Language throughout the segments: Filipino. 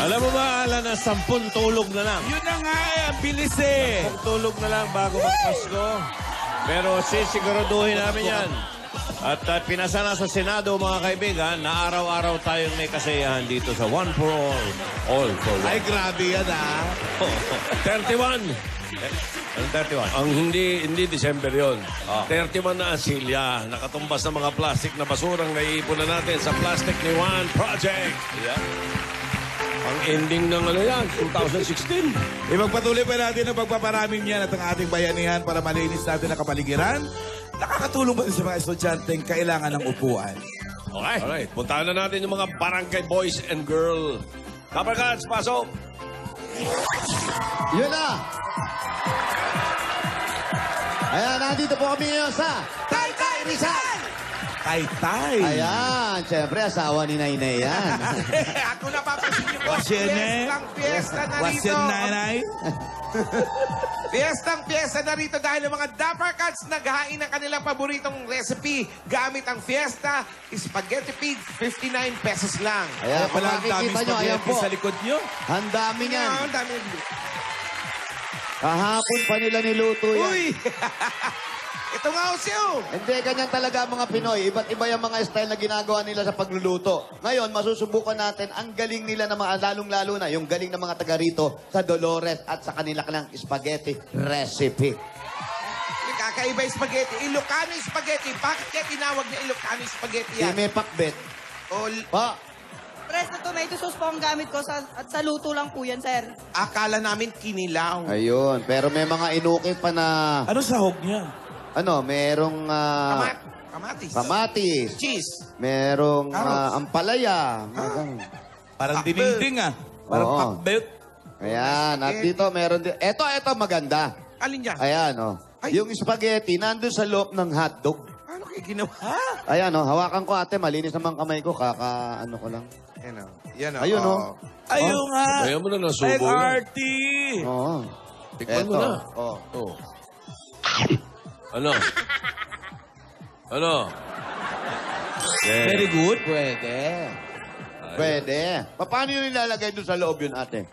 Alam mo ba, Alan, na 10 tulog na lang. Yun na nga eh, ang bilis eh. 10 tulog na lang bago magpasko. Pero sisiguraduhin namin yan. At pinasa na sa Senado, mga kaibigan, na araw-araw tayong may kasiyahan dito sa One for All for One. Ay, grabe yan ah. 31. Anong 31? Ang hindi December yon. 31 na Asilya. Nakatumbas na mga plastic na basurang naiipon na natin sa Plastic ni Juan Project. Yeah. Ang ending ng ano yan, 2016. Ipagpatuloy pa natin ang pagpaparaming yan at ang ating bayanihan para malinis natin ang kapaligiran. Nakakatulong ba sa mga estudyanteng kailangan ng upuan? Okay. Alright, puntahan na natin yung mga barangay boys and girl. Kabarkads, pasok! Yun na! Ayan, nandito po kami ngayon sa Taytay Rizal! Tay-tay. Ayan, syempre asawa ni Nainay yan. Ako napapansin niyo po. What's your name? Fiesta na What's rito. your nanay? Fiesta na rito dahil ang mga Dapper Cats naghahain ng kanilang paboritong recipe gamit ang Fiesta Spaghetti Pig, 59 pesos lang. Ayan, Kaya kung pala ang dami makikita nyo, ayan spaghetti po. sa likod nyo. Ang dami niyan. Ang dami. Kahapon pa nila niluto yan. Uy! Ito nga ho siyo. Hindi, ganyan talaga ang mga Pinoy. Iba't iba yung mga style na ginagawa nila sa pagluluto. Ngayon, masusubukan natin ang galing nila na mga, lalong-lalo na, yung galing ng mga taga rito sa Dolores at sa kanila kanilang spaghetti recipe. Kakaiba yung spaghetti. Ilocano yung spaghetti. Bakit kaya tinawag na Ilocano yung spaghetti Si yan? may pakbet. Pa, Fresh na tomato sauce po ang gamit ko at sa luto lang po yan, sir. Akala namin kinilaw. ayun. Pero may mga inukit pa na, Ano sahog niya? merong Kamatis. kamatis. Cheese. Merong Carrots. ampalaya. Mga ganun. Parang dininding ah. Parang Oo. pakbet. Ayan, at dito meron din. Eto, maganda. Alin dyan? Ayan, Ay. Yung spaghetti, nandun sa loob ng hotdog. Paano kayo ginawa? Ayan, hawakan ko ate, malinis naman kamay ko, ano ko lang. Yan o. Yan o. Ayun, Oo. Ayun nga. Ayaw mo na Like nasubo yan. arty. Oo. Tikman mo Eto, na. oh. Oh. Ano? Ano? Very good. Pwede. Pwede. Paano yun nilalagay doon sa loob yun, ate?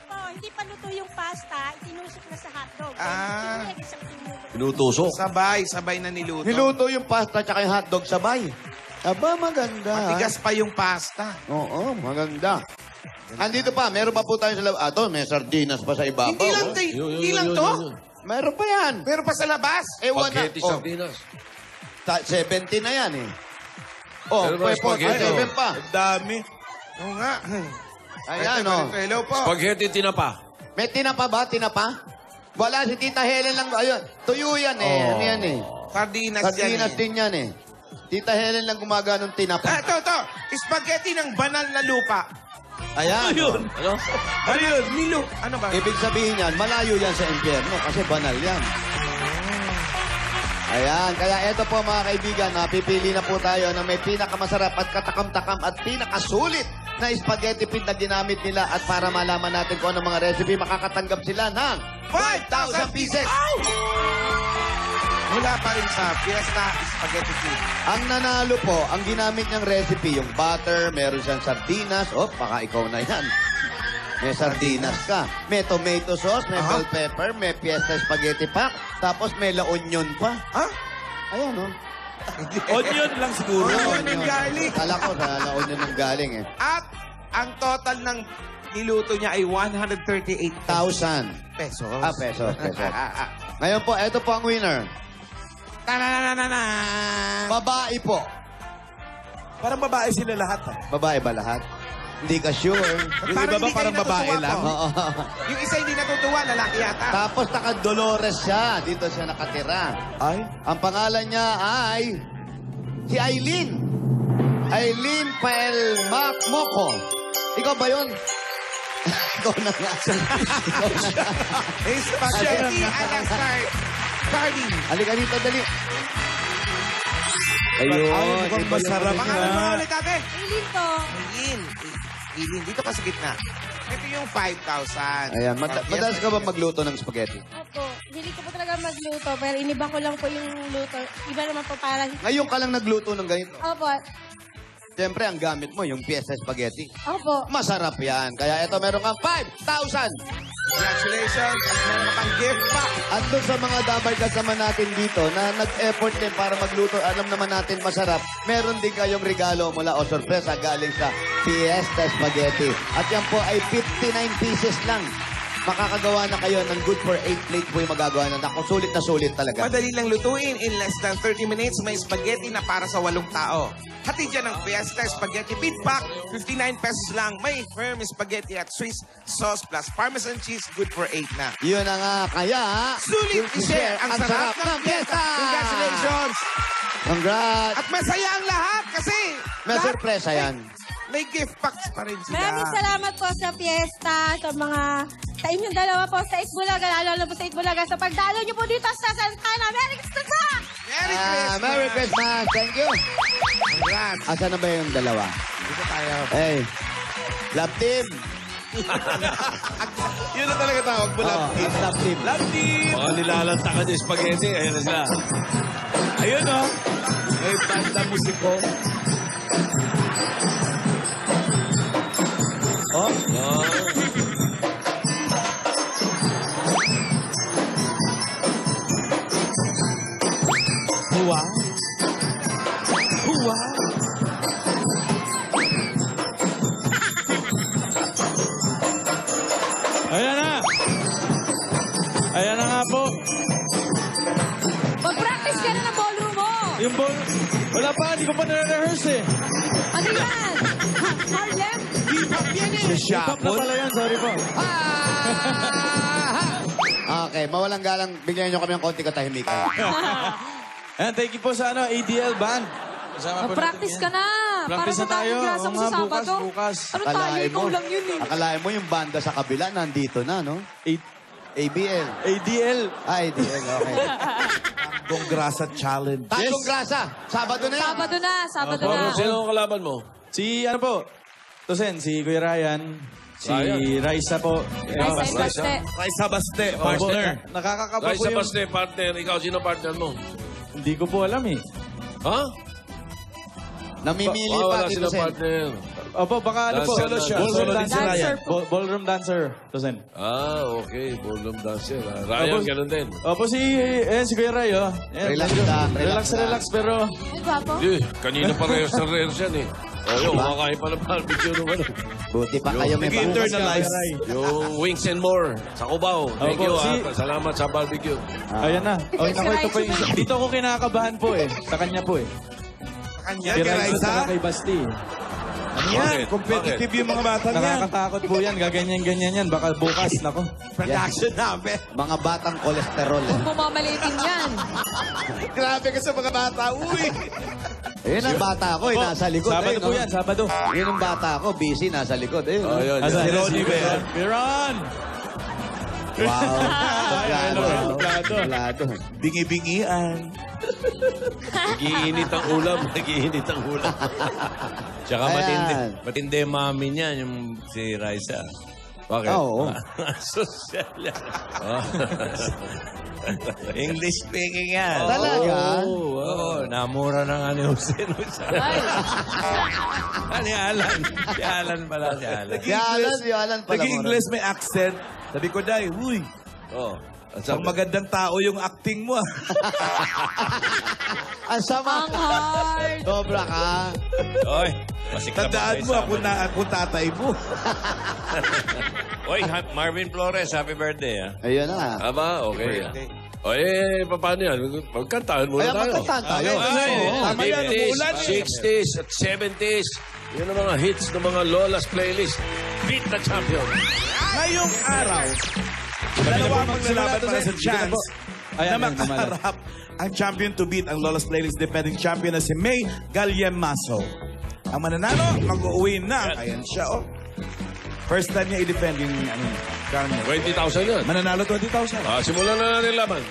Oh, hindi pa luto yung pasta, itinusok na sa hotdog. Ah. Pinutusok. Sabay na niluto. Niluto yung pasta tsaka yung hotdog sabay. Aba, maganda. Matigas pa yung pasta. Oo, maganda. Andito pa, meron pa po tayo sa loob. May sardinas pa sa ibabaw. Hindi lang, hindi lang to. Meron pa yan. Meron pa sa labas. Ewan na. Spaghetti sardinas. 70 na yan eh. Meron ba spaghetti? 47 pa. Ang dami. Oo nga. Ayan, Hello po. Spaghetti tinapa. May tinapa ba? Tinapa? Wala, si Tita Helen lang. Ayun, tuyo yan eh. Ano yan eh? Sardinas yan Sardinas eh. din yan eh. Tita Helen lang gumaganong tinapa. Ito. Spaghetti ng banal na lupa. Ayan. Ayun. Ano? Ano yun? Nilo. Ano ba? Ibig sabihin yan, malayo yan sa impyerno kasi banal yan. Ayan, kaya eto po mga kaibigan, pipili na po tayo na may pinakamasarap at katakam-takam at pinakasulit na spaghetti pin na ginamit nila at para malaman natin kung ano mga recipe, makakatanggap sila ng 5,000 pieces. Mula pa rin sa Fiesta Spaghetti Pig. Ang nanalo po, ang ginamit niyang recipe, yung butter, meron siyang sardinas. Baka ikaw na yan. May sardinas ka. May tomato sauce, may bell pepper, may Fiesta Spaghetti Pack, tapos may la onion pa. Ha? Ayan, Onion lang siguro. Onion and garlic. Kala ko sa la onion ng galing eh. At ang total ng niluto niya ay 138,000 1,000. pesos. Pesos. Ngayon po, eto po ang winner. Ta-na-na-na-na. Babae po. Parang babae sila lahat. Babae ba lahat? Hindi ka sure. Yung iba ba parang babae lang? Oo. Yung isa hindi natutuwa, lalaki yata. Tapos naka-Dolores siya. Dito siya nakatira. Ay. Ang pangalan niya ay si Aileen. Aileen Paelmacmoco. Ikaw ba yun? Ikaw na nga. Spaghetti a la sardine. Halika dito, dali. Ay, Ayun. mukhang masarap Pangalan mo nga. ulit, ate? Ilin to. Ilin. Dito ka sa gitna. Ito yung 5,000. Ayan. Madalas ka ba magluto ng spaghetti? Opo, hindi ko po talaga magluto, pero iniba ko lang po yung luto. Iba naman po para... Ngayon ka lang nagluto ng ganito. Opo, Siyempre, ang gamit mo, yung Fiesta Spaghetti. Opo. Masarap yan. Kaya ito, meron kang 5,000. Congratulations. At meron ka pang gift pack. At doon sa mga damay kasama natin dito na nag-effort din para magluto, alam naman natin masarap, meron din kayong regalo mula o sorpresa galing sa Fiesta Spaghetti. At yan po ay 59 pieces lang. Makakagawa na kayo ng good for 8 plate po yung magagawa na. Naku, sulit na sulit talaga. Madali lang lutuin. In less than 30 minutes, may spaghetti na para sa 8 tao. Hatid dyan ang Fiesta Spaghetti Big Pack. 59 pesos lang. May firm spaghetti at Swiss sauce plus Parmesan cheese. Good for 8 na. Yun na nga. Kaya, Sulit i-share ang sarap ng fiesta. Congratulations! Congrats! At masaya ang lahat kasi May lahat sorpresa yan. may gift packs pa rin sila. Maraming salamat po sa fiesta, sa inyong dalawa po sa Itbulaga, lalo na po sa Itbulaga, sa pagdalo niyo po dito sa Santana. Merry Christmas po! Merry Christmas! Merry Christmas! Thank you! Congrats! Asan na ba yung dalawa? Dito tayo. Hey, love team! Yun na talaga tawag mo, love team. Love team. Love team! Baka nilalantakan yung spaghetti. Ayan na sila. Ayun, oh. May banda musiko. Oh, wow. Wow. Ayan na! Ayan na nga po. Mag-practice ka na ng ballroom mo! Yung ball... Wala pa, hindi ko pa nare-rehearse eh. Ano yan? Harlem? Hip-hop na pala yan, sorry po. Okay, mawalang galang, bigyan nyo kami ng konti katahimikan. Ayan, thank you po sa ADL Band. Kasama po Mag-practice natin ka yan. na! Practice na Para tayo. matangin ka Oo sa nga, Sabado. bukas. Ano tayo? Ikaw lang yun eh. Akalain mo yung banda sa kabila, nandito na, no? ABL. ADL. ADL, okay. Tatlong grasa challenge. Tatlong grasa. Sabado na yan. Sabado na. Sino ang kalaban mo? Si ano po? Tosen, si Kuya Ryan. Si Raisa po. Raisa Ibaste. Raisa Baste, partner. Nakakakaba po Raisa yung... Baste, partner. Ikaw, sino partner mo? Hindi ko po alam eh. Ha? Namimili Wala pa dito sila sa... partner. Opo, baka ano po. Dancer siya. Ballroom Solo din si dancer. Ryan. Ballroom dancer. Tosen. Ah, okay. Ballroom dancer. Ryan, Tapos- ganun din. Opo, si Kuya Ray, oh. Ayan, Relax medyo- lang, Relax, relax relax, pero... Ay, gwapo. Eh, kanina pa rin sa rare yan eh. O yun, kumakain pa ng barbecue nung ano. Buti pa kayo may Nag-internalize. Yung wings and more sa Cubao. Thank Opo, you, si- Salamat sa barbecue. Ayan na. Okay, naku, ito po yung... Dito ako kinakabahan po eh. Sa kanya po eh. Kanya, Kay kay Raisa Raisa. at kay Basti. Ano yan? Bakit? Competitive yung mga batang yan. Nakakatakot po yan. Gaganyan-ganyan yan. Baka bukas, nako. Production namin. Mga batang kolesterol. Huwag mo mamalitin yan. Grabe ka sa mga bata. Uy! Ayun ang bata ko, nasa likod. Sabado ayun, po no? yan, Sabado. Yun ang bata ko, busy, nasa likod. Ayun, no? Ayun, Asan? Si Ronnie Bell. Piron! Wow. Suplado. Suplado. Suplado. Bingi-bingian. Nagiinit ang ulam. Nagiinit ang ulam. Tsaka Ayan. matindi mami niya, yung si Raisa. Bakit? Oo. Social yan. English speaking yan. Talaga? Oo, namura na nga ni Jose. Ano si Alan? Si Alan pala, si Alan. Si Alan pala. Nag-English may accent. Sabi ko, Day, uy, Oh. ang magandang tao yung acting mo. Ang sama. Ang hard. Sobra ka. Oy, masikap Tandaan mo, ako tatay mo. Oy, Marvin Flores, happy birthday, ah. Ayun na. Aba, okay. O paano yan? Magkantahan muna Kaya tayo. magkantaan tayo. Ay, Oo. tama yan, 50s, umuulan eh. 60s, at 70s. Yun ang mga hits ng mga Lola's playlist. Beat the champion. Ngayong araw, dalawa maglalaban para sa chance Ayan, na ayan, lumalab. makaharap ang champion to beat ang Lola's Playlist defending champion na si May Galyemaso. Ang mananalo, mag-uwi na. Ayan siya, oh. First time niya i-defend yung crown niya. 20,000 yan. Mananalo 20,000. Simulan na natin laban.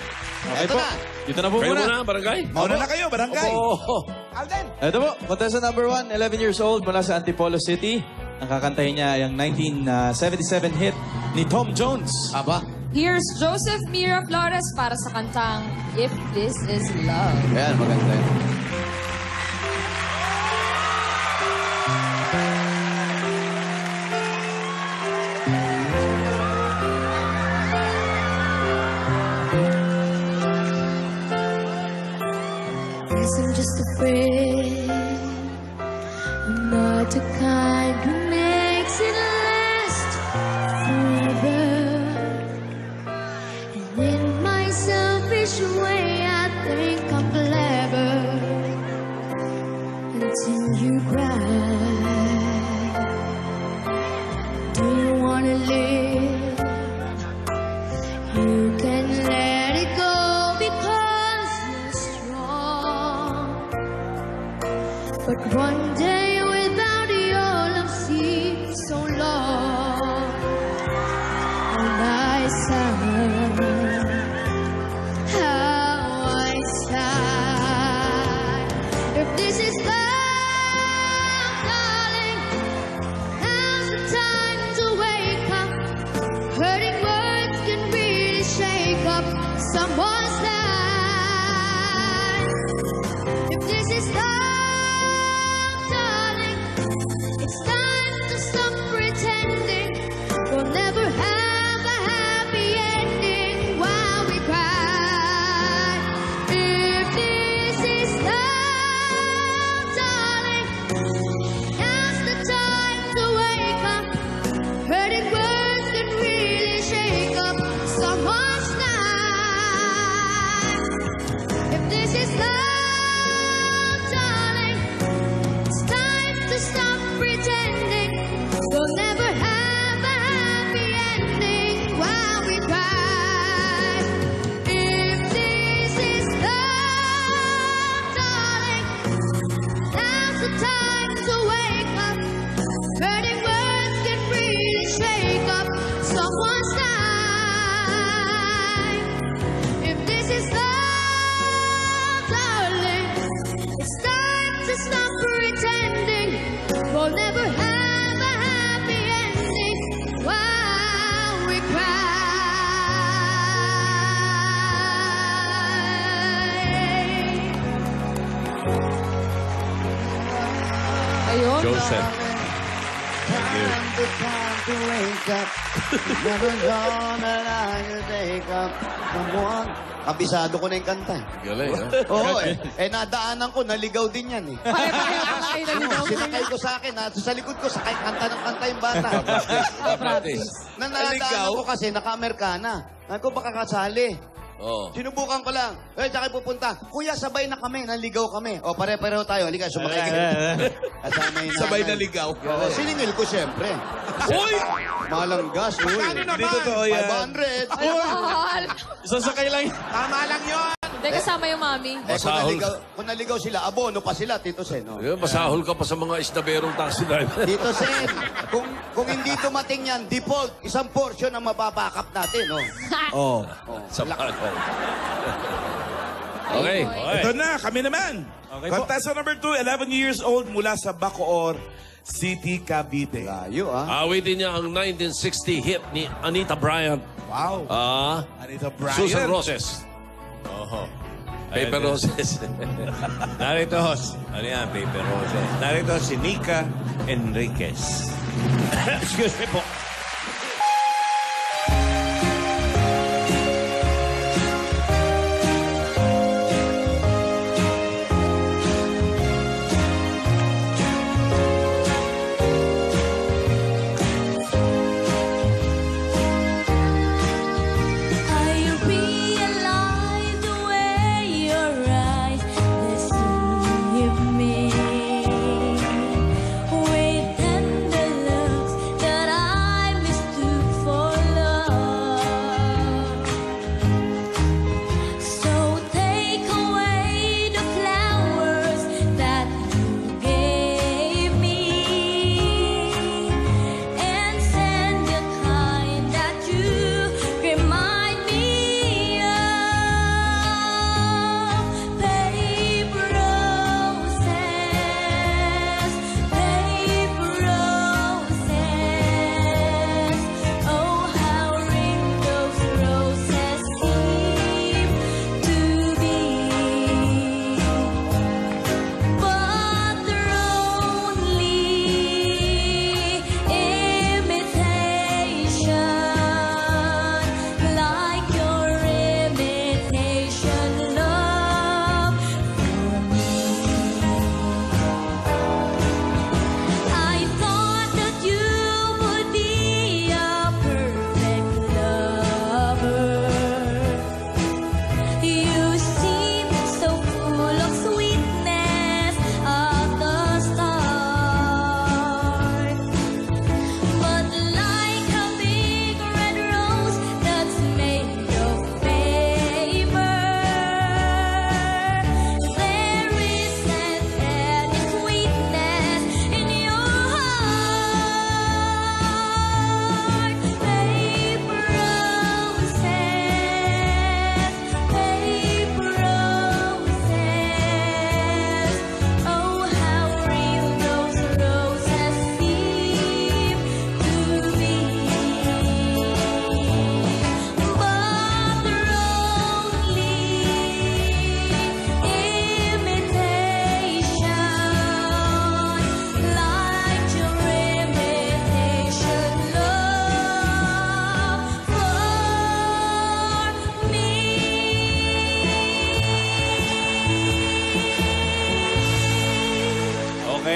Okay Ito po. na. Dito na po Kayo muna. muna, barangay. Mauna na kayo, barangay. Oh. Alden. Ito po, contestant number 1, 11 years old, mula sa Antipolo City. Ang kakantahin niya yung 1977 hit ni Tom Jones. Aba. Here's Joseph Mira Flores para sa kantang If This Is Love. Ayan, maganda yun. Guess I'm just a friend. I'm not the kind who makes it last forever. And in my selfish way, I think I'm clever until you cry. Do you wanna live? You can let it go because you're strong. But one day without your love seems so long. And I sigh, how I sigh. If this is love, darling, now's the time to wake up. Hurting words can really shake up someone's life. If this is love, darling, it's time to stop pretending. We'll never have a happy ending while we cry. If this is love, darling, now's the time to wake up. Hurting words can really shake up someone's life. If this is love, darling, it's time to stop pretending. We'll never have a happy ending while we cry. If this is love, darling, now's the time to wake up. Hurting words can really shake up someone's life. If this is love, darling, it's time to stop pretending. We'll never have a happy ending while we cry. Joseph. Time to wake up. Never gonna lie to take up someone. Kabisado ko na yung kanta. Galing, ha? Oo eh. Nadaanan ko, naligaw din yan eh. Pareho pa kayo naligaw. Sinakay ko sa akin, sa likod ko, sakay kanta ng kanta yung bata. Practice. Nadaanan ko kasi, naka-Amerikana. Ako baka kasali. Oh. Sinubukan ko lang. Saan kayo pupunta? Kuya, sabay na kami, naligaw kami. O, pare-pareho tayo. Halika, sumakay kayo. Kasama yung Sabay nanay. naligaw. Oo, siningil ko siyempre. Uy! Malanggas, uy. Hindi totoo yan. 500. Sasakay lang. Tama lang yun. Hindi, kasama yung mami. Kung naligaw sila, abono pa sila, Tito Sen. No? Yun, masahol ka pa sa mga isdaberong taxi driver. Tito Sen, kung hindi dumating yan, default, isang portion ang mababackup natin. No? Oh. Sa bagay. Okay. Ito na, kami naman. Okay po. Contestant number 2, 11 years old mula sa Bacoor City, Cavite. Layo, ah. Awitin niya ang 1960 hit ni Anita Bryant. Wow. Anita Bryant. Susan Roses. Oho. Paper Roses. Narito, host. Ano yan, Paper Roses? Narito si Nika Enriquez. Excuse me po. With tender looks that I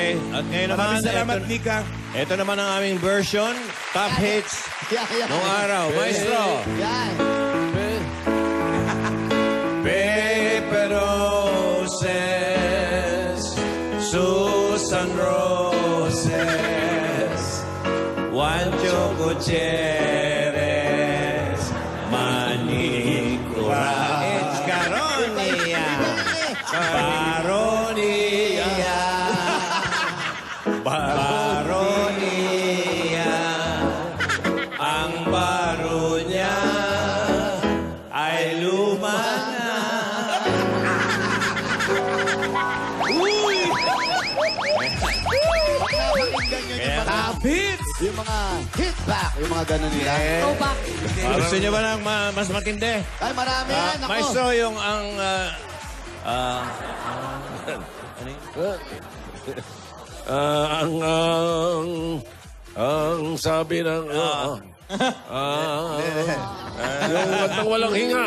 Okay. At ngayon naman, Maraming salamat, ito, Nika. ito naman ang aming version. Top hits nung araw. Maestro. Yan. Paper roses, Susan roses, Juancho Gutierrez, Manicura. It's Caronia. Baronia. Baronia. Ang baro niya ay luma na. Top hits! Yung mga hit back, yung mga ganun nila. Go back. Gusto niyo ba ng mas matindi? Ay, marami yan. Ako. Maestro, yung ang... Ang sabi ng... yung kantang walang hinga.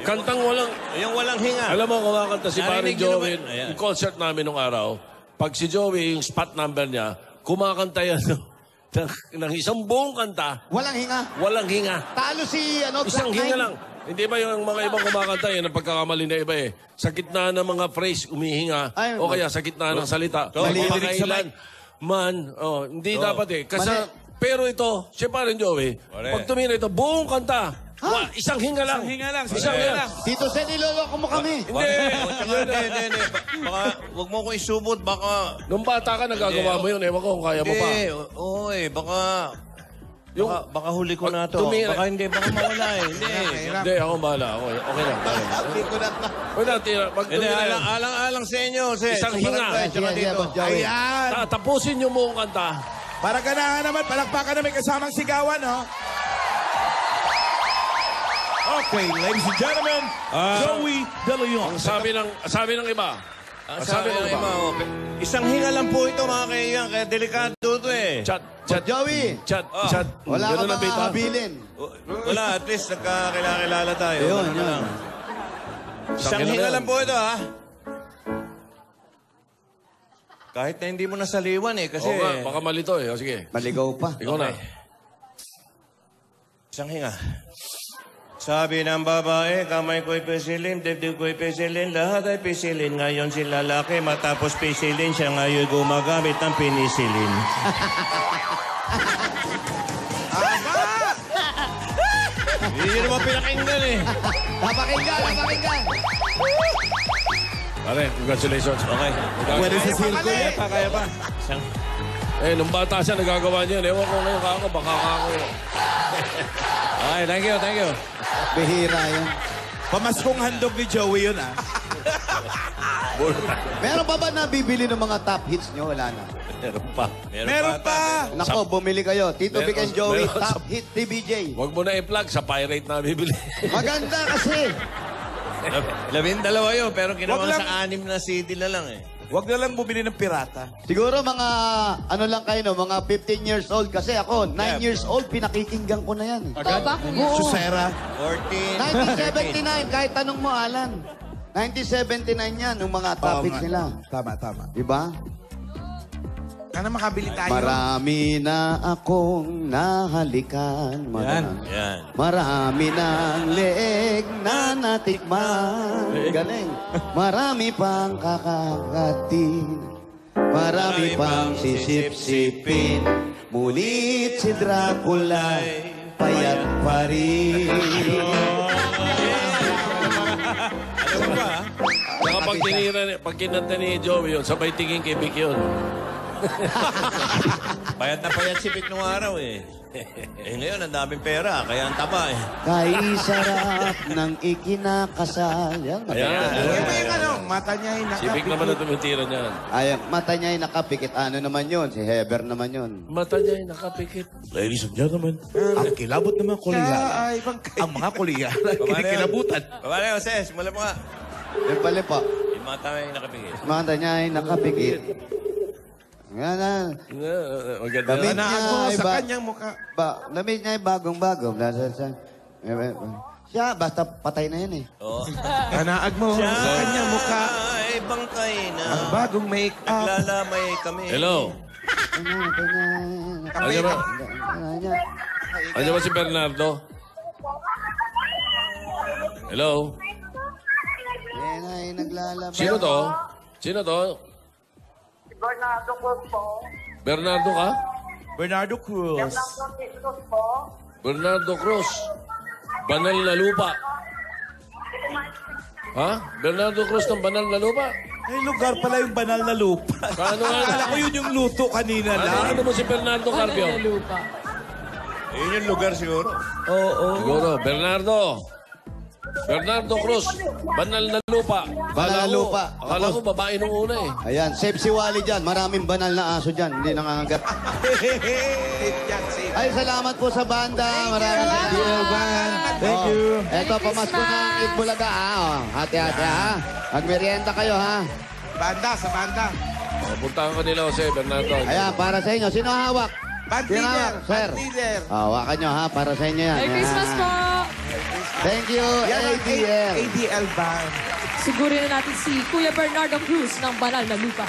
Kantang walang... yung walang hinga. Alam mo, kumakanta si Paring Narinig niyo Joey. naman? Ayan. Yung concert namin nung araw, pag si Joey, yung spot number niya, kumakanta yan ng isang buong kanta, Walang hinga. walang hinga. Talo si, Isang Black hinga Nine. lang. Hindi ba yung mga ibang kumakanta yun, ang pagkakamali na iba eh. Sa gitna ng mga phrase, umihinga. Ay, o kaya sa gitna ng salita. Mali. Mapakailan man. Oh, hindi dapat eh. Kasi, Mali. pero ito, siya pa rin Joey, Correct. pag tumira ito, buong kanta, isang hinga lang. Isang hinga lang. Isang hinga lang. Tito Sen, niloloko mo kami. Hindi. Hindi. Baka, huwag mo ko isubot. Baka... Nung bata ka, nagagawa mo yun. Ewan ko kung kaya mo pa. Oo baka... Yung- baka huli ko na to. tumira- Baka hindi, baka mawala eh. Hindi. Hindi, ako bahala. Ako, okay lang. Wala, tira. Pag Hindi, tumira, alang sa inyo. Isang hinga. Tsaka dito. Ayan. tapusin yung buong kanta. Para ganahan naman, palakpakan na may kasamang sigawan, no? Okay, ladies and gentlemen, Joey De Leon. Ang sabi ng iba. Ang sabi ng iba, isang hinga lang po ito mga kaibigan. Kaya delikado ito eh. Chat. Joey, Chat. wala ka Ganun ang bang bita. habilin? Wala, at least nagkakilala tayo. Yun, Ano yun. lang. Isang Sakit hinga na lang yan. po ito ha. Kahit na hindi mo nasaliwan eh. Kasi... Oo nga, baka malito eh. O, sige. Maligaw pa. Ikaw na. Isang hinga. Sabi ng babae, kamay ko'y pisilin, dibdib ko'y pisilin, lahat ay pisilin. Ngayon si lalaki, matapos pisilin, siya ngayon gumagamit ng pinisilin. Hindi naman pinakinggan eh. Papakinggan. Pare, congratulations. Okay. Pwede sa circo yan. Kaya pa. Isang... Eh, nung bata siya, nagagawa niya. Ewan ko ngayon kako, baka kako. Okay, thank you. Bihira yan. Pamaskong handog ni Joey yun, ah. Meron pa ba nabibili ng mga top hits nyo? Wala na. Meron pa! Nako, bumili kayo. Tito Vic and Joey, meron top hit TBJ. Huwag mo na i-plug sa pirate na bibili. Maganda kasi. 12 yun, pero ginawa Wag lang. sa 6 na CD na lang eh. Huwag na lang bumili ng pirata. Siguro mga, ano lang kayo, no? Mga 15 years old. Kasi ako, 9 years old, pinakikinggan ko na yan. Go back. Oo. Susera. 14. 1979, kahit tanong mo, Alan. 1979 yan, yung mga top hits nila. Tama. Diba? Sana makabili tayo. Marami na akong nahalikan. Yan. Marami ng leeg na natikman. Galing. Marami pang kakakatin. Marami pang sisip-sipin. Ngunit si Dracula payat pa rin. Ano ba? Saka pag kinanta ni Joey yun, sabay tingin kay Vic yun. Payat na payat si Vic nung araw eh. Ngayon, ang daming pera, kaya ang taba eh. Kay sarap ng ikinakasal. Yan, Ayan. Yan ba yung ano, mata niya ay Si Vic naman ang tumitira niyan. Ay, mata niya ay nakapikit. Ano naman yun? Si Heber naman yun. Mata niya ay nakapikit. Ladies and gentlemen, ang kilabot ng mga kuliyaran. ay bang Ang mga kuliyaran, kinikilabutan. Pabali, Jose, simulan mo nga. Yung pala po. Yung mga tama yung nakapigil. Mata niya ay nakapikit. Nga na. Maganda. Damit niya Naago ay sa kanyang mukha. damit niya ay bagong-bago. Siya, basta patay na yan eh. Oo. Kanaag mo sa kanyang mukha. Ay, may bangkay na. Ang bagong make-up. Naglalamay kami. Hello? Ano ba? Ano ba si Bernardo? Hello? Yan ay naglalabas. Sino to? Sino to? Bernardo Cruz po. Bernardo ka? Bernardo Cruz. Bernardo Jesus po. Bernardo Cruz. Banal na lupa. Ha? Bernardo Cruz ng banal na lupa? Ay, lugar pala yung banal na lupa. Paano nga? Akala ko yun yung luto kanina lang. Ano mo si Bernardo Carpio? Yun yung lugar siguro. Oo. Siguro, Bernardo. Bernardo Cruz. Banal na lupa. Banal na lupa. Akala ko babae nung una eh. Ayan, safe si Wally dyan. Maraming banal na aso dyan. Hindi nangangagat. Ay, salamat po sa banda. Maraming salamat. Thank you. Eto, pamasko na ang Itbulaga. Hati-hati ha. Magmerienda kayo ha. Banda, sa banda. Puntahan ko nila Jose Bernardo. Ayan, para sa inyo. Sino hawak? Band Sino leader. hawak? Sir. Band leader. Hawakan nyo ha. Para sa inyo yan. Merry Christmas po! Thank you, Yan ang ADL. ADL band. Sigurin na natin si Kuya Bernardo Cruz ng Banal na Lupa.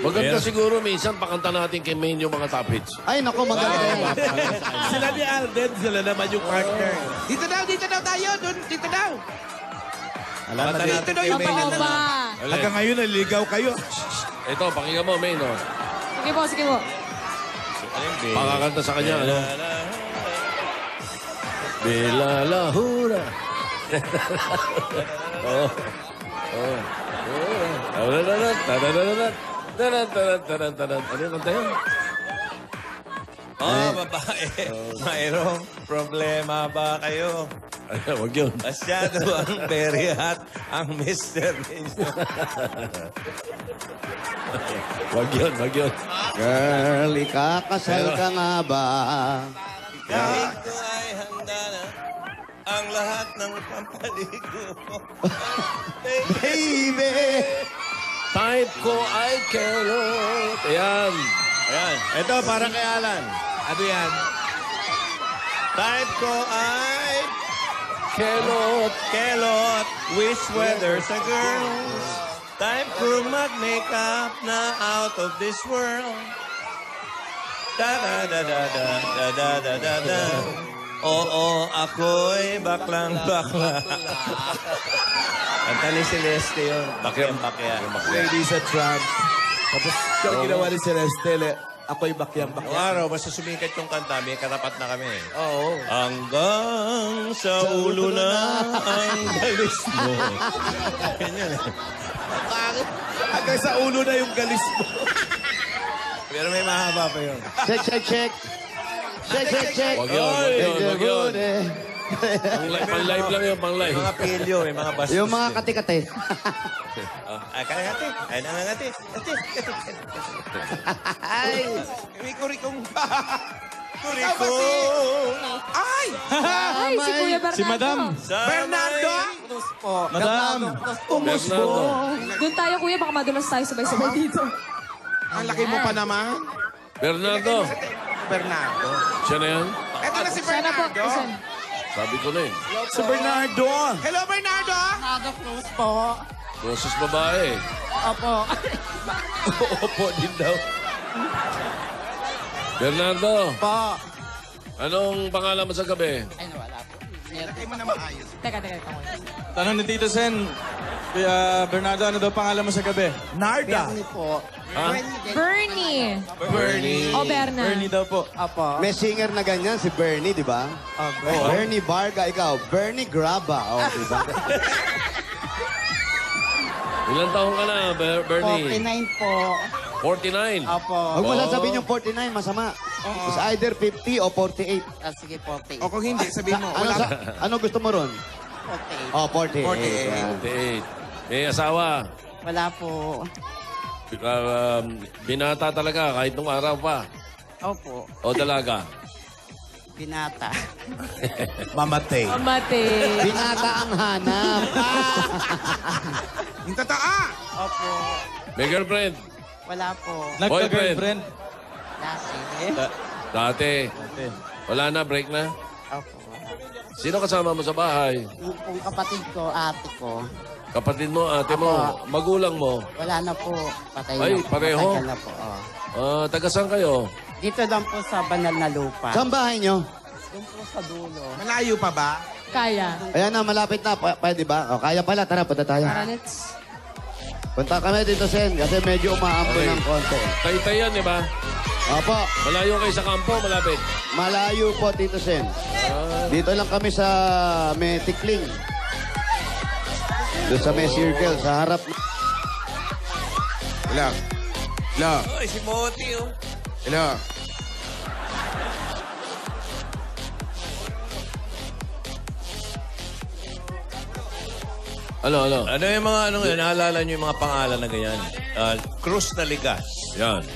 Maganda siguro minsan pakanta natin kay Maine yung mga top hits. Ay, naku, maganda. Sila ni Alden, sila naman yung partner. Dito daw tayo. Dito daw. Alam na din. Dito daw yung Totoo banda. ba? Hanggang ngayon, naliligaw kayo. Ito, pakinggan mo, Maine. Oh. Sige po, sige po. Pakakanta sa kanya, ano? Bilalahura. Oh. Oh. Ano yung kanta yun? Babae. Mayroong problema ba kayo? Ay, wag yun. Masyado ang very hot ang mister ninyo. Wag yun. Girl, ikakasal ka nga ba? Kahit ko ay handa na ang lahat ng pampaligo mo. Baby! Type ko ay kelot. Ayan. Ayan. Ito, para kay Alan. Ano yan? Type ko ay Kelot. kelot. Wish weather sa girls. Type ko mag-makeup na out of this world. Da-da-da-da-da-da-da-da-da. Oo, ako'y baklang-bakla. Kanta ni Celeste yun. Bakyang-bakya. Ladies at Trump. Tapos, yung ginawa ni Celeste, ako'y Noong bakyang-bakyang. araw, basta sumikat yung kanta, may katapat na kami. Oo. Hanggang sa ulo na ang galis mo. Ganyan eh. Hanggang sa ulo na yung galis mo. Pero may mahaba pa yun. Check, check, check. Check, check, check. Wag yun. Pang-live lang yun, pang-live. Mga pilyo, may mga bastos. Yung mga kate-kate. Ay, kaya ate. Ay, nangangati. Ate. Ay! May kurikong Kuriko. Ay! Ay, si Kuya Bernardo. Si Madam. Bernardo! Cruz po. Madam. Bernardo. Doon tayo, Kuya. Baka madulas tayo sabay-sabay dito. Ang laki mo pa naman. Bernardo. Bernardo. Siya na yan? Eto na si Sana po. Bernardo. Isan. Sabi ko na eh. Si Bernardo. Hello, Bernardo! Bernardo Cruz po. Boses babae. Opo. Opo din daw. Bernardo. Po. Anong pangalan mo sa gabi? Ay, nawala po. Lagay mo na maayos. Teka. Tanong ni Tito Sen, Kuya Bernardo, ano daw pangalan mo sa gabi? Narda. Bernie po. Ha? Bernie. Bernie. O Berna. Bernie daw po. Opo. May singer na ganyan, si Bernie, di ba? Bernie Varga, ikaw. Bernie Graba. Oh, di ba? Ilan taong ka na, Bernie? 49 po. 49. Opo. Huwag mo sasabihin yung 49, masama. It's either 50 o 48. Ah, sige, 48. O kung hindi, sabihin mo, Ano, wala. ano gusto mo ron? 48. Oh, 48. 48. Yan. 48. May asawa. Wala po. Binata talaga kahit nung araw pa. Opo. O dalaga. Binata. Mamatay. Amate. Binata ang hanap. Yung totoo! Opo. May girlfriend. Wala po. Nagka-girlfriend. Dasi. Dati. Wala na, break na. Opo. Sino kasama mo sa bahay? Yung pong kapatid ko, ate ko. Kapatid mo, ate mo, magulang mo. Wala na po. Patay Ay, na po. pareho? Matagal na po. Taga saan kayo? Dito lang po sa banal na lupa. Saan bahay nyo? Doon po sa dulo. Malayo pa ba? Kaya. Ayan na, malapit na. Pwede ba? O, kaya pala. Tara, punta tayo. Let's... Punta kami dito, Sen, kasi medyo umaambo ng konti. Taytay yan, di ba? Opo, Malayo kayo sa kampo, malapit. malayo po, Tito Sen. Dito lang kami sa may tikling. Doon sa may circle, sa harap. Hello. Hello. Ay, si Moti, oh. Hello. Ano? Ano yung mga, ano yun, naalala niyo yung mga pangalan na ganyan? Cruz na Ligas. Yan.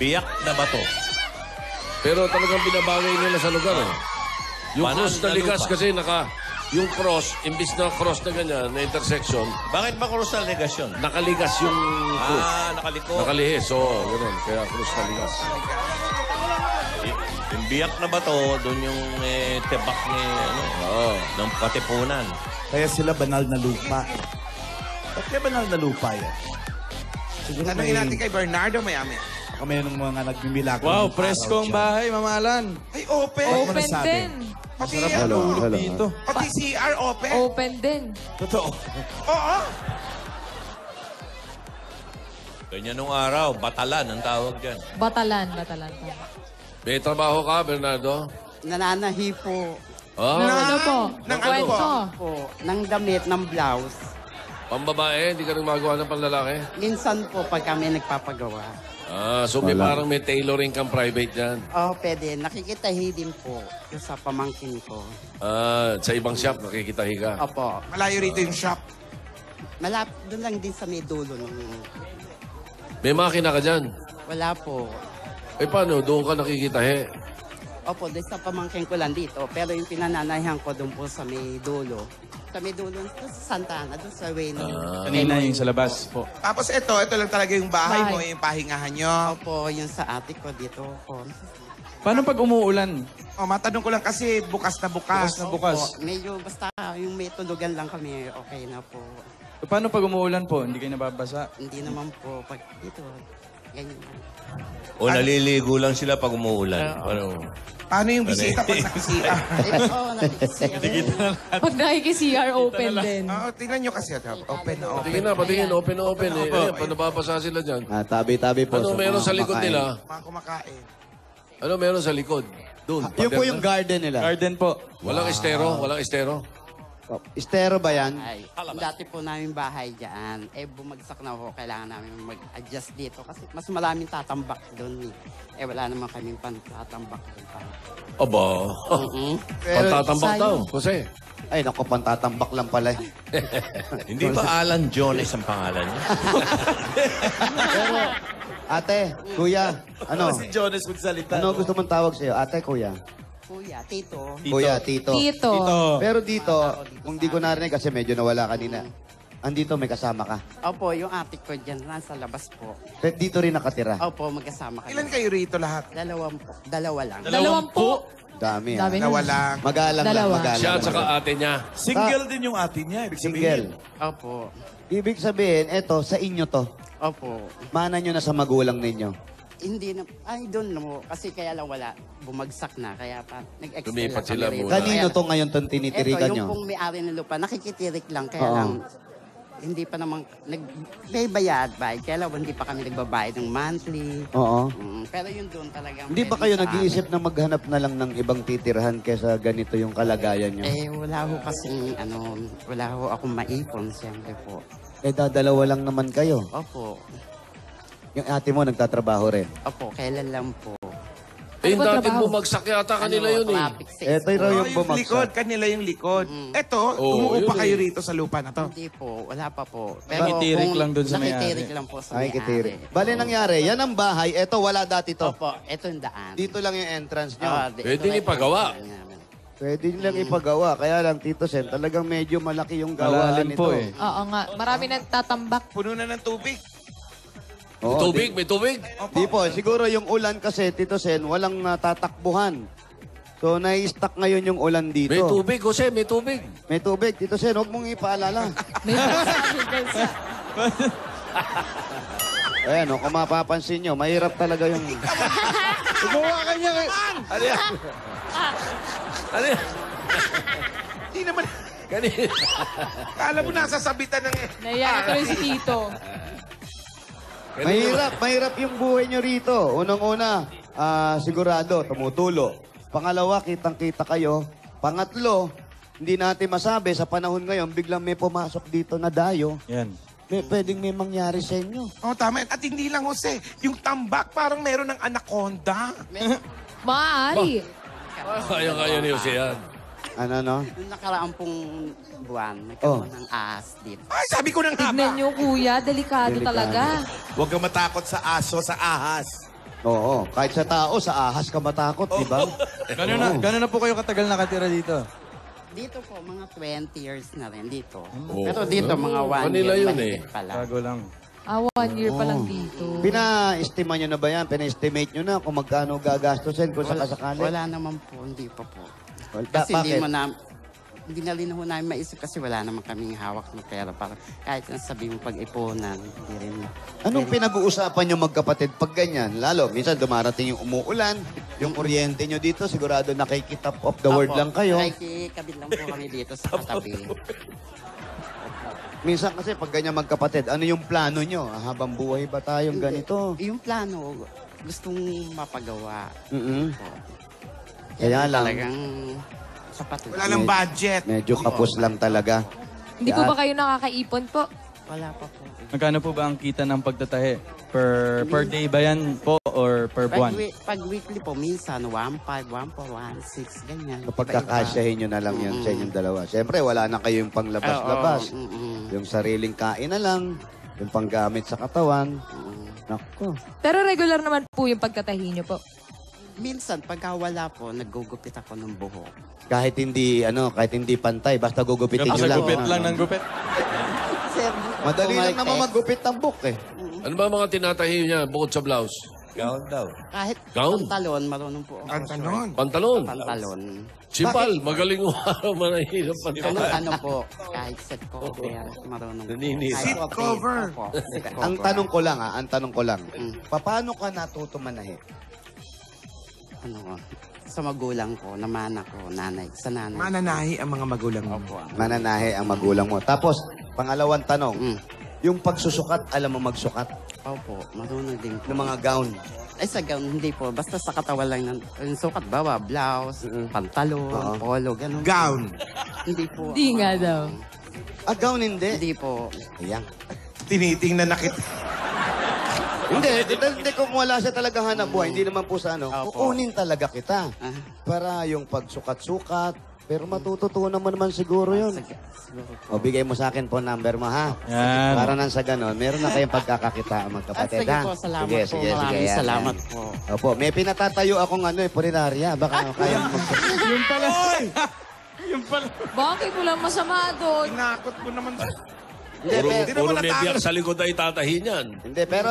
Biyak na Bato. Pero talagang binabagay nila sa lugar, eh. Yung Banal cross na na ligas lupa. kasi yung cross, imbis na cross na ganyan, na intersection, Bakit ba Cruz na Ligas yun? nakaligas yung cross. Nakaliko. Nakalihis, oo, ganun. Kaya cross na ligas. Yung Biyak na Bato, doon yung tebak ni, ng Katipunan. Kaya sila banal na lupa. Ba't kaya banal na lupa yan? Siguro Tanungin natin kay Bernardo Mayami. kami ng mga nagmimilagro. Wow, ng presko ang araw dyan. bahay, Mama Alan. Ay, open. Ano Open nasabi? din. Pati, Hello, hello. Dito. pati CR open. Open din. Totoo. Oo. Ganyan nung araw, Batalan ang tawag dyan. Batalan. May trabaho ka, Bernardo? Nananahi po. Ano po? Ng ano Kwento. Po. Ng damit, ng blouse. Pambabae, hindi ka rin magawa ng panlalaki? Minsan po pag kami nagpapagawa. So may parang may tailoring kang private dyan. Pwede. Nakikitahi din po yung sa pamangkin ko. Sa ibang shop, nakikitahi ka. Opo. Malayo rito yung shop. Doon lang din sa may dulo. May makina ka dyan. Wala po. Eh paano, doon ka nakikitahi? Opo, doon sa pamangkin ko lang dito. Pero yung pinananayan ko doon po sa may dulo. Sa may dulo, doon sa Santa Ana, doon sa way ng... Kanina yung sa labas po. Tapos ito lang talaga yung bahay mo, Bahay. yung pahingahan nyo. Opo, yung sa ate ko dito. Paano pag umuulan? Matanong ko lang kasi bukas na bukas. Bukas na bukas. Opo, medyo basta yung may tulugan lang kami, okay na po. So, paano pag umuulan po? Hindi kayo nababasa? Hindi naman po pag dito, ganyan. O naliligo lang sila pag umuulan. Ano? Paano yung bisita pag nakisita? Pag nakiki-CR, open din. Oo, tingnan nyo kasi. Open na open. Patingin na, open na open. Paano nababasa sila dyan? Tabi-tabi po. Ano sa meron mga sa likod kumakain. nila? Mga kumakain. Ano meron sa likod? Doon. Yun po yung garden nila. Garden po. Walang estero, walang estero. Estero ba yan? Ay, dati po namin bahay dyan. Bumagsak na ho. Kailangan namin mag-adjust dito. Kasi mas maraming tatambak doon. Wala naman kaming pantatambak doon. Aba. Pantatambak Sayang. daw, Jose. Ay, naku, pantatambak lang pala. Hindi ba Alan Jones ang pangalan niya? Pero, ate, kuya, ano? Si Jonas magsalita. Ano gusto mong tawag sa'yo? Ate, kuya? Kuya, tito. Kuya, tito. Tito. Pero dito, kung di ko narinig kasi medyo nawala kanina. Andito may kasama ka. Opo, yung ate ko dyan, nasa labas po. Dito rin nakatira. Opo, magkasama kami. Ilan kayo rito lahat? Dalawa lang. 20. Dami. Dami Na nun. walang. Magalang lang, Dalawa. magalang. Siya at saka ate niya. Single din yung ate niya. Ibig sabihin. Single. Opo. Ibig sabihin, eto, sa inyo to. Opo. Mana nyo na sa magulang ninyo. Hindi na, I don't know. Kasi kaya lang wala. Bumagsak na. Kaya pa, nag-extend Lumipat lang kami sila rito. muna. Kanino Kaya- to ngayon itong tinitirikan Ito, nyo? yung pong may-ari ng lupa, nakikitirik lang. Kaya Oo. lang, hindi pa naman, may bayad. Kaya lang, hindi pa kami nagbabayad ng monthly. Oo. Pero yun doon talagang... Hindi ba pwede kayo sa nag-iisip na maghanap na lang ng ibang titirhan kaysa ganito yung kalagayan nyo? Wala ho kasi, wala ho akong maipon, siyempre po. Dadalawa lang naman kayo. Opo. Yung ate mo nagtatrabaho rin. Opo, kailan lang po. Yung ba dating trabaho? bumagsak yata kanila yun eh. Traffic sa Ito raw Oh, yung yung likod. bumagsak. Kanila yung likod. Ito, Oo, umuupa yun kayo eh. rito sa lupa na to. Hindi po, wala pa po. Nakitirik kung- lang dun sa may-ari. Nakitirik lang po sa Ay, may-ari. kitiri. Bale nangyari, yan ang bahay. Eto, wala dati to. Opo, ito yung daan. Dito lang yung entrance nyo. Pwede ipagawa. Pwede lang ipagawa. Kaya lang, Tito Sen, talagang medyo malaki yung gawaan Malalim nito. po eh. Oo nga. Marami nagtatambak. Puno na ng tubig. May tubig, may tubig. Di po, siguro yung ulan kasi, Tito Sen, walang tatakbuhan. So, nai-stuck ngayon yung ulan dito. May tubig, Jose, may tubig. May tubig. Tito Sen, huwag mong ipaalala. May bulsa. Ayan, kung mapapansin nyo, mahirap talaga yung... Gumawa ka niya. Ano yan? Ano yan? Hindi naman. Kanina. Kala mo nasa sabitan ng... Naiya ka tuloy si Tito. mahirap yung buhay nyo rito. Unang-una, sigurado, tumutulo. Pangalawa, kitang-kita kayo. Pangatlo, hindi natin masabi sa panahon ngayon, biglang may pumasok dito na dayo. Yan. Pwedeng may mangyari sa inyo. Oh, tama. At hindi lang, Jose. Yung tambak, parang meron ng anaconda. Maaari. Kaya ni Jose yan. Ano, no? Yung nakaraang pong buwan, nagkaroon ng ahas dito. Ay, sabi ko ng haba. Tignan nyo, kuya. Delikado talaga. Huwag kang matakot sa aso, sa ahas. Oo, kahit sa tao, sa ahas ka matakot, di ba? Gano'n na po kayo katagal nakatira dito? Dito po, mga 20 years na rin dito. Oh. Pero dito, mga 1 Manila year, yun mahigit pa lang. Bago lang. 1 year pa lang dito. Pina-estima nyo na ba yan? Pina-estimate nyo na kung magkano gagastusin kung sakasakali? Wala naman po, hindi pa po. Well, Kasi bakit? hindi na rin ho namin maisip kasi wala naman kaming hawak na pera. Para kahit na sabihin mo pag-ipunan, hindi rin. Anong pinag-uusapan nyo magkapatid pag ganyan? Lalo, minsan dumarating yung umuulan, yung kuryente nyo dito, sigurado nakikitap of the world lang kayo. Nakikikabit lang po kami dito sa katabi. Minsan kasi pag ganyan magkapatid, ano yung plano nyo? Habang buhay ba tayong ganito? Yung plano, gustong mapagawa. Po. Kaya lang, Talagang sapat lang. Wala lang budget. medyo kapos lang talaga. Hindi po ba kayo nakakaipon po? Wala pa po. Magkano po ba ang kita ng pagtatahi? Per day ba yan po or per buwan? Pag weekly po, minsan 1.5, 1.4, 1.6, ganyan. Kapag kakasyahin nyo na lang yan sa inyong dalawa. Siyempre, wala na kayong panglabas-labas. Yung sariling kain na lang, yung panggamit sa katawan. Nako. Pero regular naman po yung pagtatahi nyo po. Minsan, pagka wala po, naggugupit ako ng buhok. Kahit hindi pantay, basta gugupitin nyo lang. Gupit lang ng gupit. Sir, Madali lang naman maggupit ng book eh. Ano ba mga tinatahi niya bukod sa blouse? Gown daw. kahit Gown? pantalon, marunong po ako. Pantalon. Pantalon. Pantalon. Sipal, magaling mo araw manahirap pantalon. Ano po, kahit set cover, marunong po. Naninis. Kahit Seat okay, cover. opo, seat cover. Ang tanong ko lang, paano ka natuto manahi? Ano, sa magulang ko, namana ko, nanay, sa nanay. Mananahi ang mga magulang mo. Opo. Mananahi ang magulang mo. Tapos, pangalawang tanong, yung pagsusukat, alam mo magsukat Opo, marunong din po. ng mga gown. Ay, sa gown, hindi po. Basta sa katawan lang ng yung sukat ba, blouse, pantalon, polo, ganun. Gown. Hindi po. Hindi nga daw. Ah, gown hindi? Hindi po. Ayan. Tinitingnan na kita. Hindi, kung wala siya talaga hanap buhay, hindi naman po sa ano, Opo. kukunin talaga kita. Para yung pagsukat-sukat, pero matututunan mo naman siguro yun. Siguro O, po. bigay mo sa akin phone number mo, ha? Yan. Para nang sa ganon, meron na kayong pagkakakita magkapatid, Sige ha? po, salamat Sige, po. sige, sige. Maraming yan, salamat yan. po. Opo, may pinatatayo akong punerarya. Baka kaya mo Bakit mo lang masama doon? Tinakot mo naman. Puro may biyak sa likod ay tatahi niyan. Hindi, pero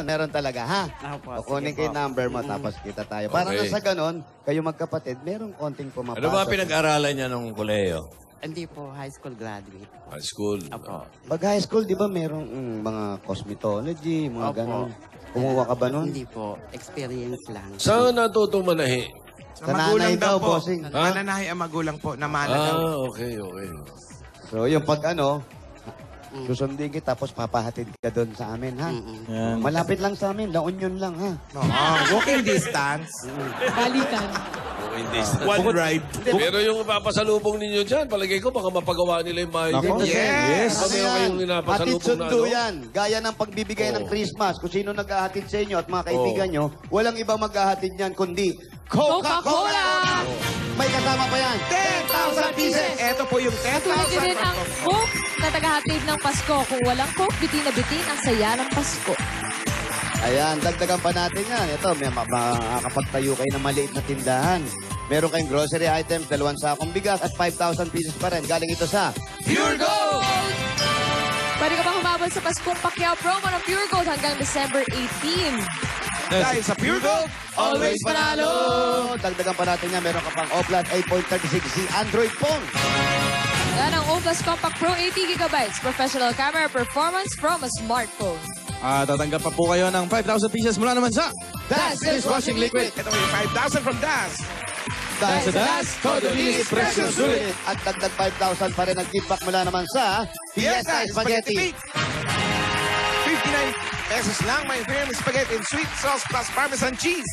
meron talaga, ha? Opo, Kukunin sige ko yung po. number mo, tapos kita tayo. Para Okay. na sa ganon, kayo magkapatid, merong konting pumapasok. Ano ba pinag-aralan niya nung koleyo? Hindi po, high school graduate. High school. Opo. Pag high school, di ba merong mga cosmetology, mga Opo. ganon? Kumuha ka ba nun? Hindi po, experience lang. Saan natuto manahi? Sa Sa magulang nanay daw daw, po. bossing. Mananahi ang magulang po. Namana daw. Ah, okay. So, yung pag susundin kita, tapos papahatid ka doon sa amin, ha? Yan. Malapit lang sa amin, La Union lang, ha? Walking distance. Balikan. One ride. Pero yung papasalubong ninyo dyan, palagay ko baka mapagawa nila yung bahay Nako. ninyo. Yes. Baka meron kayong Hatid pinapasalubong na sundo ano? yan. Gaya ng pagbibigay ng Christmas. Kung sino nag-ahatid sa inyo at mga kaibigan Oh. nyo, walang ibang mag-ahatid niyan kundi Coca-Cola! May kasama pa yan. 10,000 pieces. Ito po yung Tulad din 10,000. ang Coke na tagahatid ng Pasko. Kung walang Coke, bitin na bitin ang saya ng Pasko. Ayan, dagdagan pa natin yan. Ito, may makakapagtayo kayo ng maliit na tindahan. Meron kayong grocery items, 2 sakong bigas at 5,000 pieces pa rin. Galing ito sa Pure Gold! Pwede ka bang humabol sa Paskong Pacquiao promo ng Pure Gold hanggang December 18. Dahil sa Pure Gold, always panalo! Dagdagan pa natin yan. Meron ka pang Oplas 8.36C Android phone. Yan ang Oplas Compact Pro 80GB. Professional camera performance from a smartphone. Tatanggap pa po kayo ng 5,000 pieces mula naman sa Das Dishwashing Liquid. Ito yung 5,000 from Das. Dahil sa Das, todo linis, presyo, sulit. At dagdag 5,000 pa rin ang gift pack mula naman sa Fiesta Spaghetti. 59 pesos lang may firm spaghetti and sweet sauce plus Parmesan cheese.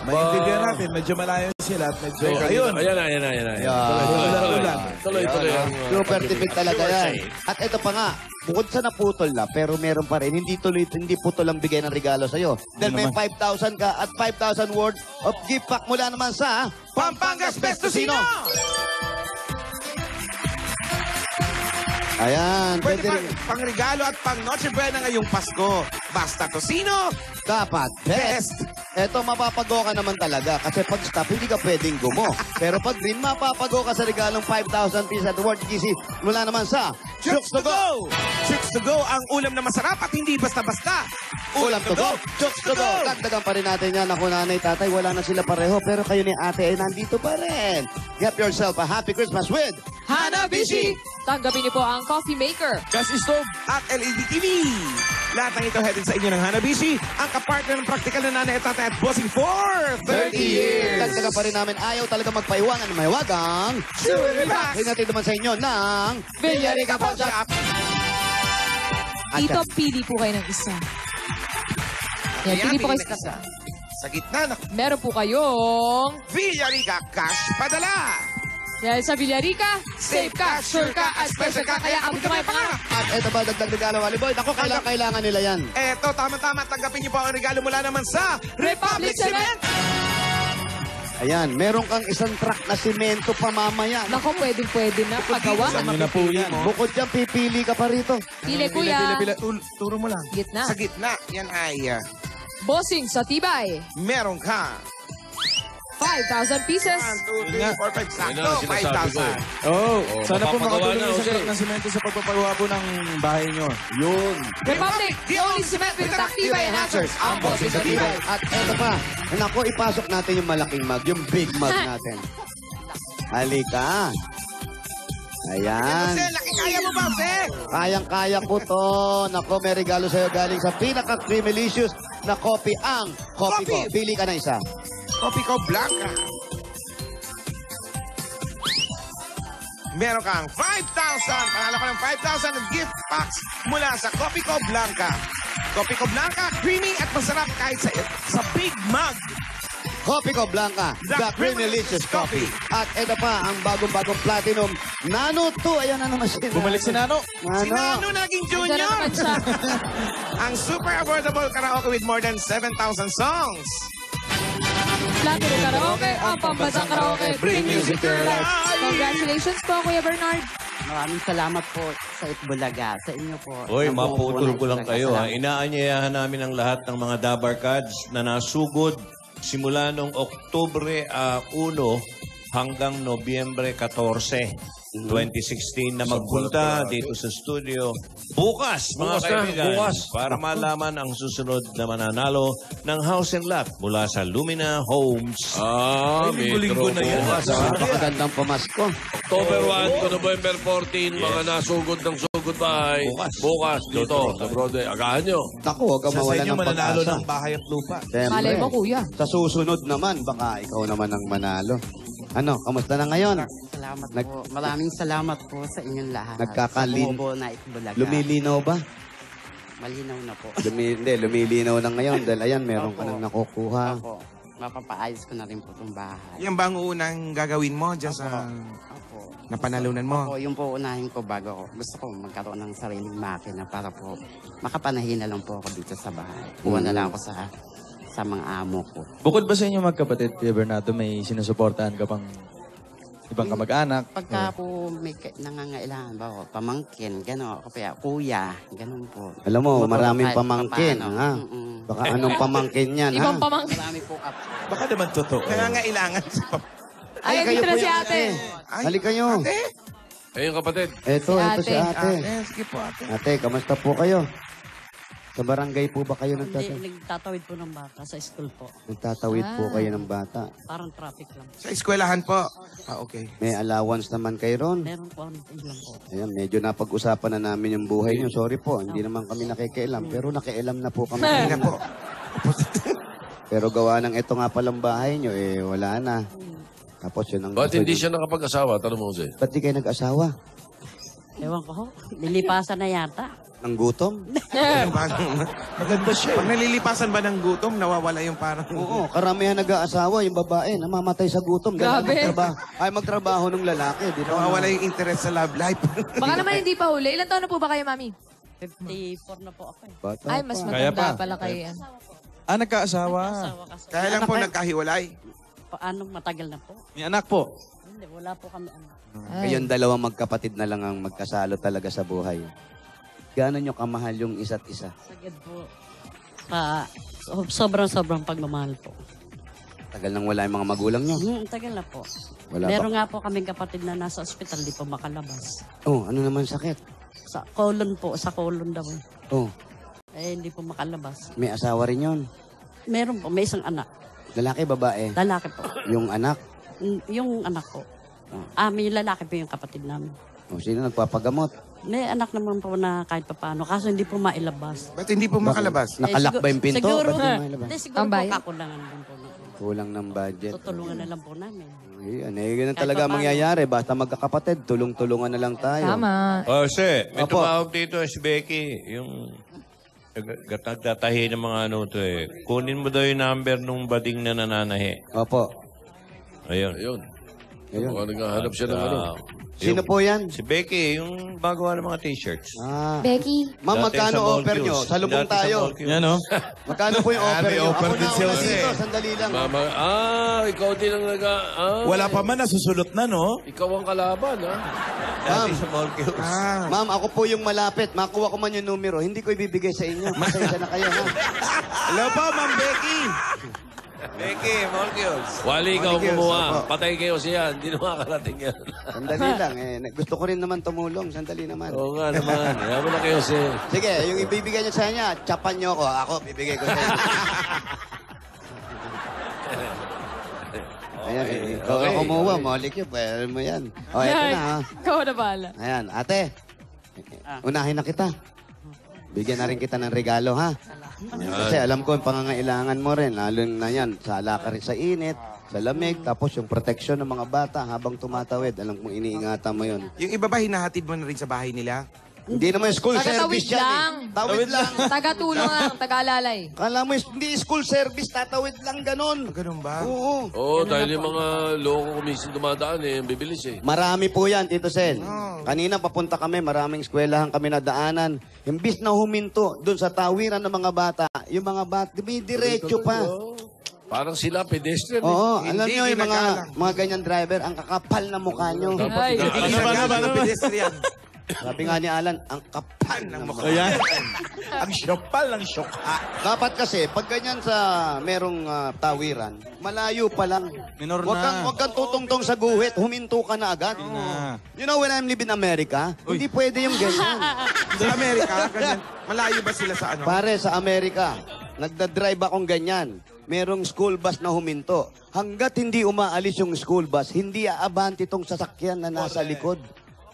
Maintindihan natin, medyo malayo sila at medyo... Ayun. Ayan. Tuloy. Super tipid talaga yan. At ito pa nga, bukod sa naputol na, pero meron pa rin, hindi putol ang bigay ng regalo sa'yo. Dahil may 5,000 ka at 5,000 worth of gift pack mula naman sa Pampangas Best Tocino! Ayan. Pwede pang regalo at pang Noche Buena ngayong Pasko. Basta Tocino, Dapat best. Eto, mapapago ka naman talaga. Kasi pag stop, hindi ka pwedeng gumo. Pero pag green, mapapago ka sa regalong 5,000 pieces at worth GC mula naman sa Chooks to Go! Chooks to Go, ang ulam na masarap at hindi basta-basta. Ulam to go, Chooks to go. Dagdagan pa rin natin yan. Ako, nanay, tatay, wala na sila pareho. Pero kayo ni ate ay nandito pa rin. Get yourself a happy Christmas with Hanabishi! Tanggapin niyo po ang coffee maker, gas stove, At LED TV. Lahat ng ito headed sa inyo ng Hanabishi, ang kapartner ng praktikal na nanay at tatay at bossing for 30 years. Dagdagan pa rin namin. Ayaw talaga magpaiwangan ng mahiwagang Jewelry Box. hinatid naman sa inyo ng Villarica Pawn Shop. dito pili po kayo ng isa. Yan, pili po kayo sa isa. Sa gitna na Meron po kayong Villarica Cash Padala. dahil sa Villarica, safe ka, sure ka, at special ka, kaya abot ka may pangarap. At ito ba dagdag regalo, Waliboy? Ako, kailangan nila yan. Eto, tama-tama. Tanggapin niyo po ang regalo mula naman sa Republic Cement! Ayan, meron kang isang truck na simento pa mamaya. Nako, pwede na. Paggawa. Saan nyo na po yan? Bukod dyan, pipili ka pa rito. Pili, kuya. Turo mo lang. Gitna. Sa gitna. Yan ay Bossing sa tibay. meron ka. 5,000 pieces. 1, 2, 3, 4, 5, sakto. Yun ang sinasabi ko 5,000. Oh, sana po mapapagawa makatulong na, yung Jose. truck ng semento sa pagpapagawa po ng bahay nyo. Yun. Republic, the only cement with attack tibay enhancers. Ang bossing sa tibay. At ito pa, nako, ipasok natin yung malaking mug, yung big mug natin. Halika. Ayan. Jose, laki kaya mo ba, Jose? Kayang-kaya ko to. Nako, may regalo sa'yo galing sa pinaka-creamylicious na coffee, ang coffee ko. Coffee. Pili ka na isa. Coffee ko Blanca. Meron kang 5,000. Panalo ka ng 5,000 ng gift packs mula sa Coffee ko Blanca. Coffee ko Blanca, creamy at masarap kahit sa big mug. Coffee ko Blanca, the creamylicious coffee. At ito pa, ang bagong-bagong platinum Nano 2. Ayan na naman siya. Bumalik si Nano. Si Nano naging Diyan na junior. naman siya. Ang super affordable karaoke with more than 7,000 songs. Platinum Karaoke, ang pambansang karaoke. Bring music to your life. Congratulations po, Kuya Bernard. Maraming salamat po sa Itbulaga. Sa inyo po. Hoy, Sa buong maputol buong ko lang Itbulaga. kayo. Ha? Salamat. Inaanyayahan namin ang lahat ng mga Dabar Cards na nasugod simula noong Oktubre 1 hanggang Nobyembre 14, 2016 na magpunta dito sa studio. Bukas, mga Bukas na, kaibigan, bukas. para malaman ang susunod na mananalo ng House and Lot mula sa Lumina Homes. Linggo-linggo na yan. Bukas, Napakagandang pamasko. October 1 to November 14, mga nasugod ng sugod bahay. Bukas dito sa Brode. Agahan nyo. Naku, huwag ka Sa mawala inyo ng mananalo pag-asa. ng bahay at lupa. Siyempre. Malay mo, Kuya. Sa susunod naman, baka ikaw naman ang manalo. Ano, kamusta na ngayon? Salamat po. Maraming salamat po sa inyong lahat. Nagkakalin- Sa buo na Itbulaga. Lumilinaw ba? Malinaw na po. Hindi, lumilinaw na ngayon. Dahil ayan, meron ka nang nakukuha. Opo. Mapapaayos ko na rin po itong bahay. Yan ba ang unang gagawin mo dyan sa Opo. napanalunan mo? Opo, yung po unahin ko bago ako. Gusto ko magkaroon ng sariling makina para po makapanahin na lang po ako dito sa bahay. Kuha na lang ako sa mga amo ko. Bukod ba sa inyo magkapatid, Kuya Bernardo, may sinusuportahan ka pang ibang kamag-anak? Pagka po may nangangailangan ba ako, pamangkin, gano'n, o kaya kuya, gano'n po. Alam mo, Opo, maraming kahit pamangkin, papaano. ha? Mm-mm. Baka anong pamangkin yan, ha? Ibang pamangkin. Marami po up. Baka naman totoo. Nangangailangan sa Ay, kayo dito na po si yung ate. Halika kayo. Ate? Eh, yung kapatid. Ito si ate. Sige po, ate. Ate, kamusta po kayo? Sa barangay po ba kayo Hindi, nagtatawid? nagtatawid po ng bata sa school po. Nagtatawid po kayo ng bata. Parang traffic lang. Sa eskwelahan po. Okay. May allowance naman kayo ron. Meron po lang po. Ayan, medyo napag-usapan na namin yung buhay niyo. Sorry po, hindi naman kami nakikialam. Pero nakialam na po kami. Hindi na po. Pero gawa ng ito nga palang bahay niyo, eh wala na. Tapos yun ang... Ba't hindi siya nakapag-asawa? Tanong mo, Jose. Ba't di kayo nag-asawa? Ewan ko ho. Nilipasan na yata. Ng gutom? Maganda siya. Pag nalilipasan ba ng gutom, nawawala yung parang... Oo, karamihan nag-aasawa, yung babae, namamatay sa gutom. Grabe. Magtrabaho ng lalaki. Di ba? Nawawala yung interest sa love life. Baka naman hindi pa huli. Ilan taon na po ba kayo, Mami? 54 na po ako. Bata Ay, mas pa. Kaya matanda pa. pala kayo yan. Nagkaasawa. Asawa kasi. Kaya lang po nagkahiwalay. Paano matagal na po? May anak po. Hindi, wala po kami anak. Ngayon, dalawang magkapatid na lang ang magkasalo talaga sa buhay. Gaano nyo kamahal yung isa't isa? Sagad po. Sobrang pagmamahal po. Tagal nang wala yung mga magulang nyo. Tagal na po. Wala Meron nga po kaming kapatid na nasa ospital, di po makalabas. Oh, ano naman sakit? Sa colon po, sa colon daw. Oh, Eh, hindi po makalabas. may asawa rin yun. Meron po, may isang anak. Lalaki, babae. Lalaki po. Yung anak. Yung anak ko. May lalaki po yung kapatid namin. Oh, sino nagpapagamot? May anak naman po na kahit papaano, kaso hindi po mailabas. Ba't hindi po makalabas? Nakalak ba yung pinto? Siguro, Ba't di mailabas? hindi, siguro Ang po bayan? kakulangan din po. Kulang ng budget. Tutulungan na lang po namin. Ayan, ganun Kahit talaga papaano. mangyayari. Basta magkakapatid, tulong-tulungan na lang tayo. Tama. Jose, may Opo. tumawag dito si Becky. Yung nagtatahi ng mga ano to eh. Kunin mo daw yung number nung bading na nananahi. Opo. Ayun. Ayun. Ayun. Mukhang naghahanap siya ng ano. Sino po yan? Si Becky, yung magawa ng mga t-shirts. Ah. Becky. Ma'am, Dati sa magkano offer Molkios. nyo? Salubong Dati sa tayo. Molkios. Yan, oh. Magkano po yung offer may nyo? offer Ako din na si una Jose. dito. Sandali lang. Ikaw din ang Wala pa man, nasusulot na, no? Ikaw ang kalaban, ha? Dati sa Molkios. Ma'am, ako po yung malapit. Makuha ko man yung numero. Hindi ko ibibigay sa inyo. Masaya na kayo, ha? Hello po, Ma'am Becky. Becky, Molkios. Wali, ikaw Molkios, kumuha. opo. Patay kayo siya. Hindi na makakarating yan. Sandali lang. Gusto ko rin naman tumulong. Sandali naman. Oo nga naman. Kaya mo na kayo si... Sige, yung ibibigay niyo sa kanya, tsapan niyo ako. Ako, bibigay ko sa inyo. Ayan, ikaw Okay. kumuha. Molik yun. Pwede mo yan. O, eto na, ha? Ikaw na bahala. Ayan, ate. Unahin na kita. Bigyan na rin kita ng regalo, ha? Kasi alam ko, yung pangangailangan mo rin, lalo na yan, sala ka rin sa init, sa lamig, tapos yung proteksyon ng mga bata habang tumatawid. Alam kong iniingatan mo yun. Yung iba ba hinahatid mo na rin sa bahay nila? Hindi naman school Taga-tawid service yan, lang. eh. Tawid lang. Taga-tulong lang, taga-alalay. Kala mo, hindi school service, tatawid lang ganon. Ganun ba? Oo. Oo, dahil yung mga loko kumisin dumadaan eh, bibilis eh. Marami po yan, Tito Sen. Kanina papunta kami, maraming eskwelahan kami nadaanan. Imbis na huminto doon sa tawiran ng mga bata, yung mga bata, diretso pa. Parang sila pedestrian. Oo, alam Hindi niyo yung ginagalang. mga ganyan driver, ang kakapal na mukha nyo. Ay, Hindi ginagalang ng pedestrian. Sabi nga ni Alan, ang kapal ng mukha. Ayan. Ang syokpal, ang syokha. Dapat kasi, pag ganyan sa merong tawiran, malayo pa lang. Minor Huwag kang tutungtong sa guhit, huminto ka na agad. You know, when I'm living in America, hindi pwede yung ganyan. Sa Amerika, ganyan. Malayo ba sila sa ano? Pare, sa Amerika, nagdadrive akong ganyan. Merong school bus na huminto. Hanggat hindi umaalis yung school bus, hindi aabante itong sasakyan na nasa likod.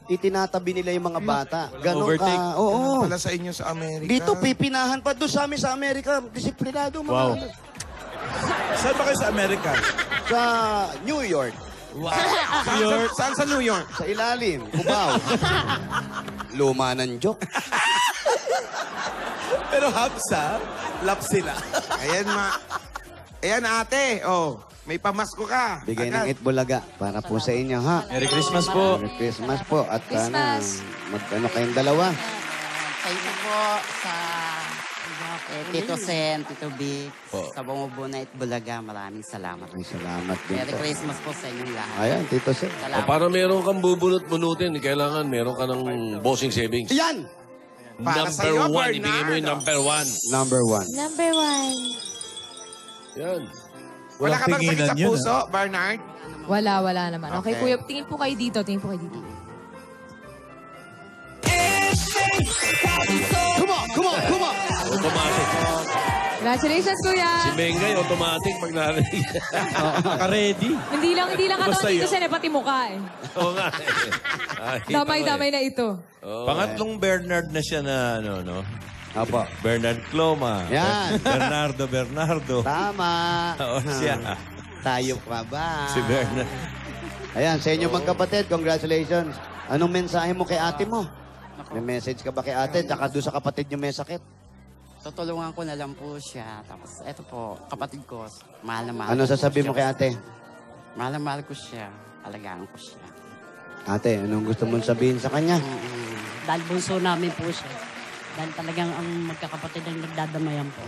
Itinatabi nila yung mga bata. Ganon overtake. ka. Oo. Pala sa inyo sa Amerika. Dito, pipinahan pa. Doon sa amin sa Amerika, disiplinado mga. Wow. Saan ba kayo sa Amerika? Sa New York. Saan sa New York? Sa ilalim. Cubao. Luma ng joke. Pero hapsa, lap sila. Ayan ate, oh. May pamasko ka. Bigay ng Agad. Itbulaga para po sa inyo, ha? Merry Christmas po. Merry Christmas po. At sana Christmas. mag-ano kayong dalawa. Thank you po sa Tito Sen, Tito Vic, sa Bumubo na Itbulaga. Maraming salamat. Ay, salamat din Merry po. Christmas po sa inyong lahat. Ayan, Tito Sen. O Salamat. para meron kang bubunot-bunutin, kailangan meron ka ng bossing savings. Yan! Para sa'yo, Number 1, Bernardo. ibigay mo yung number 1. Number 1. Number 1. Yan. Wala ka bang sakit tinginan sa yun, puso, Bernard? Wala naman. Okay, Okay. kuya, tingin po kayo dito. Come on, come on, come on. Automatic. Congratulations, kuya. Si Mengay, automatic pag narinig. Naka-ready. Hindi lang katawan dito sa pati mukha eh. Oo nga. Damay-damay na ito. Pangatlong Bernard na siya na, ano, no? Apo. Bernard Cloma. Yan. Bernardo. Tama. Oo, siya. Tayo pa ba? Si Bernard. Ayan, sa inyo magkapatid, congratulations. Anong mensahe mo kay ate mo? May message ka ba kay ate? Tsaka doon sa kapatid niyo may sakit? Tutulungan ko na lang po siya. Tapos, eto po, kapatid ko, mahal na mahal. Ano ko sasabihin mo siya. kay ate? Mahal na mahal ko siya. Alagaan ko siya. Ate, anong gusto mong sabihin sa kanya? Dahil bunso namin po siya. Dahil talagang ang magkakapatid ang nagdadamayan po.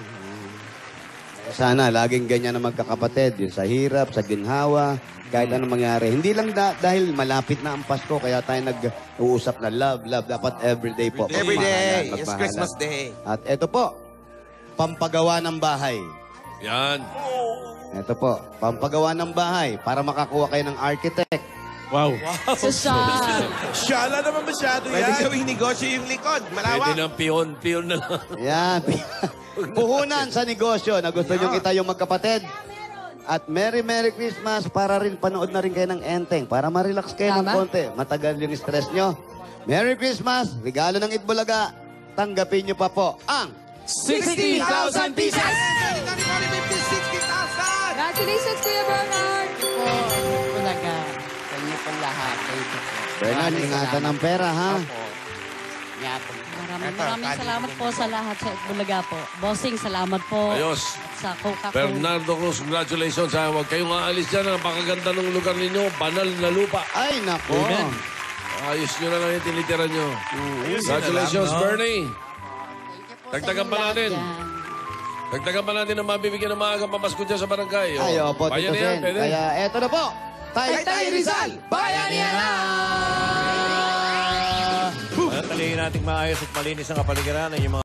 Sana, laging ganyan na magkakapatid. Yung sa hirap, sa ginhawa, kahit anong mangyari. Hindi lang dahil malapit na ang Pasko, kaya tayo nag-uusap na love. Dapat everyday po. Every day. Pagmahalan, It's pagmahalan. Christmas Day. At eto po, pampagawa ng bahay. Yan. Ito po, pampagawa ng bahay para makakuha kayo ng architect. Wow. Social. Shala naman masyado Pwede yan. gawing negosyo yung likod. Pwede Malawak. ng pion na lang. Yan. Puhunan sa negosyo na gusto nyo kita yung magkapatid. At Merry Christmas para rin panood na rin kayo ng Enteng para ma-relax kayo ng Tama. konti. Matagal yung stress nyo. Merry Christmas, regalo ng Itbulaga. Tanggapin nyo pa po ang 60,000 pieces! 60,000! Congratulations, Kuya Bernard. Po, talaga. Sa inyo po lahat. Thank you po. Bernard, ingatan ng pera, ha? Opo. Ingatan. Maraming salamat po sa lahat sa Bulaga po. Bossing, salamat po. Ayos. Sa Coca-Cola. Bernardo Cruz, congratulations. Huwag kayong aalis dyan. Napakaganda ng lugar ninyo. Banal na lupa. Ay, nako. Ayos nyo na lang yung tinitira nyo. Congratulations, Bernie. Dagdagan pa natin. Dagdagan pa natin ang mabibigyan ng maagang pamasko dyan sa barangay. Ay, opo, Bayan Tito na yan, Sen. pwede. Kaya eto na po. Taytay Rizal, Bayanihan na! Panatalihin nating maayos at malinis ang kapaligiran. Yung mga